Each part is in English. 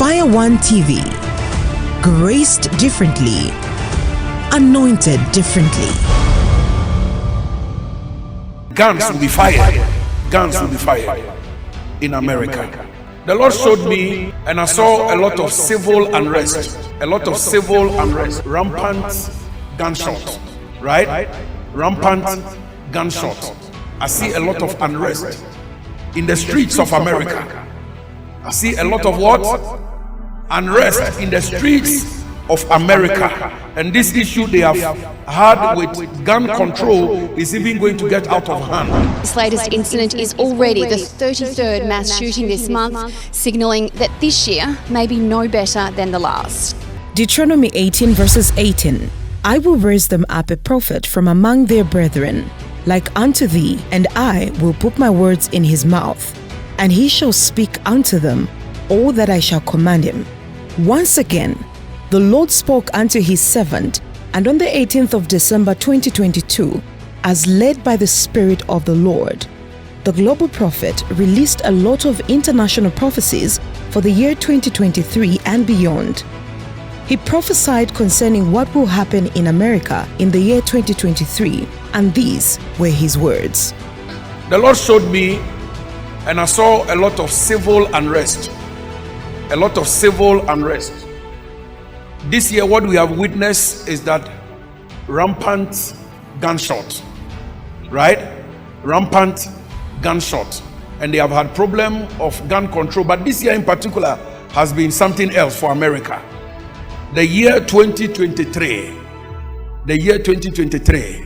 Fire One TV. Graced differently. Anointed differently. Guns will be fired. Guns will be fired in America. The Lord showed me, and I saw a lot of civil unrest. A lot of civil unrest. Rampant gunshot. Right? Rampant gunshot. I see a lot of unrest in the streets of America. I see a lot of what? Unrest in the streets of America. And this issue they have had with gun control is even going to get out of hand. This latest incident is already the 33rd mass shooting this month, signalling that this year may be no better than the last. Deuteronomy 18 verses 18. I will raise them up a prophet from among their brethren, like unto thee, and I will put my words in his mouth, and he shall speak unto them all that I shall command him. Once again, the Lord spoke unto his servant, and on the 18th of December 2022, as led by the Spirit of the Lord, the Global Prophet released a lot of international prophecies for the year 2023 and beyond. He prophesied concerning what will happen in America in the year 2023, and these were his words. The Lord showed me, and I saw a lot of civil unrest. A lot of civil unrest. This year, what we have witnessed is that rampant gunshot, right? Rampant gunshot. And they have had problem of gun control. But this year in particular has been something else for America. The year 2023. The year 2023.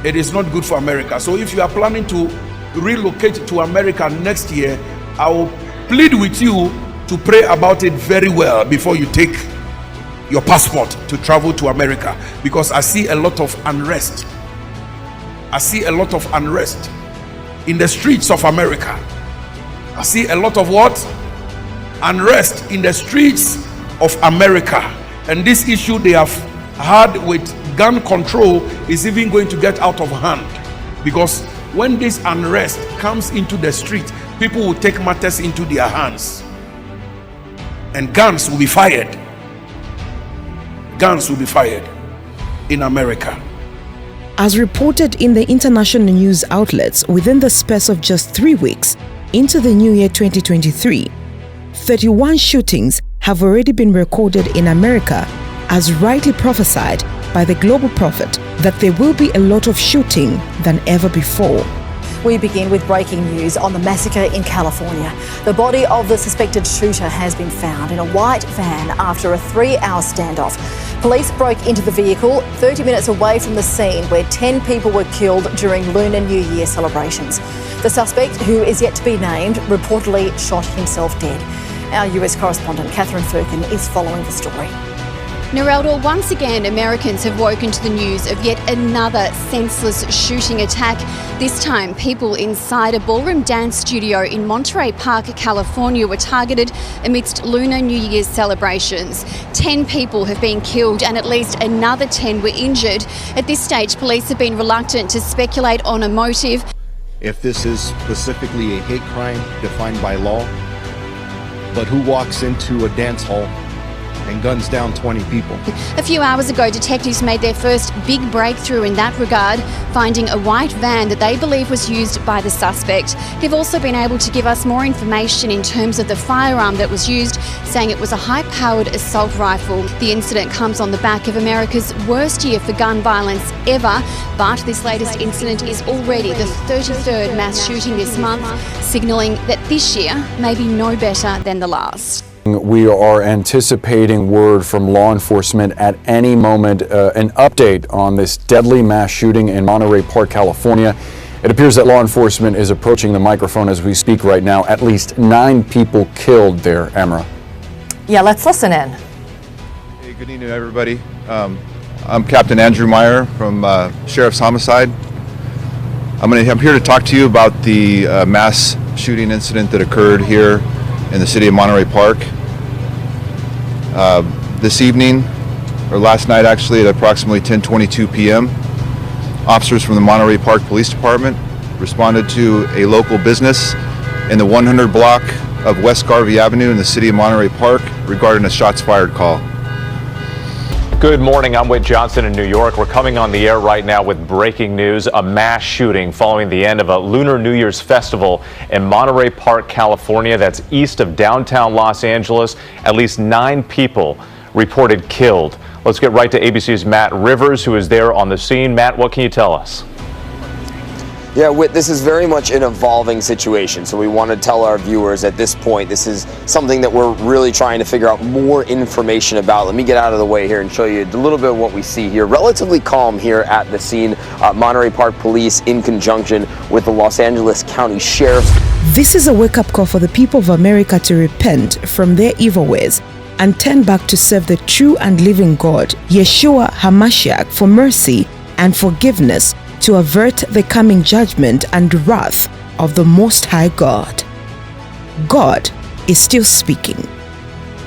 It is not good for America. So if you are planning to relocate to America next year, I will plead with you to pray about it very well before you take your passport to travel to America, because I see a lot of unrest. I see a lot of unrest in the streets of America. I see a lot of what? Unrest in the streets of America. And this issue they have had with gun control is even going to get out of hand, because when this unrest comes into the street, people will take matters into their hands, and guns will be fired. Guns will be fired in America. As reported in the international news outlets, within the space of just 3 weeks into the new year 2023, 31 shootings have already been recorded in America, as rightly prophesied by the Global Prophet that there will be a lot of shooting than ever before. We begin with breaking news on the massacre in California. The body of the suspected shooter has been found in a white van after a 3-hour standoff. Police broke into the vehicle 30 minutes away from the scene where 10 people were killed during Lunar New Year celebrations. The suspect, who is yet to be named, reportedly shot himself dead. Our US correspondent Catherine Firkin is following the story. Nerelda, once again, Americans have woken to the news of yet another senseless shooting attack. This time, people inside a ballroom dance studio in Monterey Park, California were targeted amidst Lunar New Year's celebrations. 10 people have been killed and at least another 10 were injured. At this stage, police have been reluctant to speculate on a motive. If this is specifically a hate crime defined by law, but who walks into a dance hall and guns down 20 people? A few hours ago, detectives made their first big breakthrough in that regard, finding a white van that they believe was used by the suspect. They've also been able to give us more information in terms of the firearm that was used, saying it was a high-powered assault rifle. The incident comes on the back of America's worst year for gun violence ever, but this latest incident is already the 33rd mass shooting this month, signalling that this year may be no better than the last. We are anticipating word from law enforcement at any moment, an update on this deadly mass shooting in Monterey Park, California. It appears that law enforcement is approaching the microphone as we speak right now. At least 9 people killed there, Emra. Yeah, let's listen in. Hey, good evening, everybody. I'm Captain Andrew Meyer from Sheriff's Homicide. I'm here to talk to you about the mass shooting incident that occurred here in the city of Monterey Park. This evening, or last night actually, at approximately 10:22 p.m., officers from the Monterey Park Police Department responded to a local business in the 100 block of West Garvey Avenue in the city of Monterey Park regarding a shots fired call. Good morning. I'm Whit Johnson in New York. We're coming on the air right now with breaking news: a mass shooting following the end of a Lunar New Year's festival in Monterey Park, California. That's east of downtown Los Angeles. At least 9 people reported killed. Let's get right to ABC's Matt Rivers, who is there on the scene. Matt, what can you tell us? Yeah, Whit, this is very much an evolving situation, so we want to tell our viewers at this point this is something that we're really trying to figure out more information about. Let me get out of the way here and show you a little bit of what we see here. Relatively calm here at the scene. Monterey Park Police in conjunction with the Los Angeles County Sheriff's. This is a wake-up call for the people of America to repent from their evil ways and turn back to serve the true and living God, Yeshua HaMashiach, for mercy and forgiveness, to avert the coming judgment and wrath of the Most High God. God is still speaking.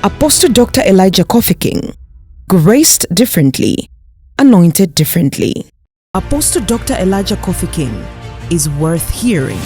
Apostle Dr. Elijah Kofi King, graced differently, anointed differently. Apostle Dr. Elijah Kofi King is worth hearing.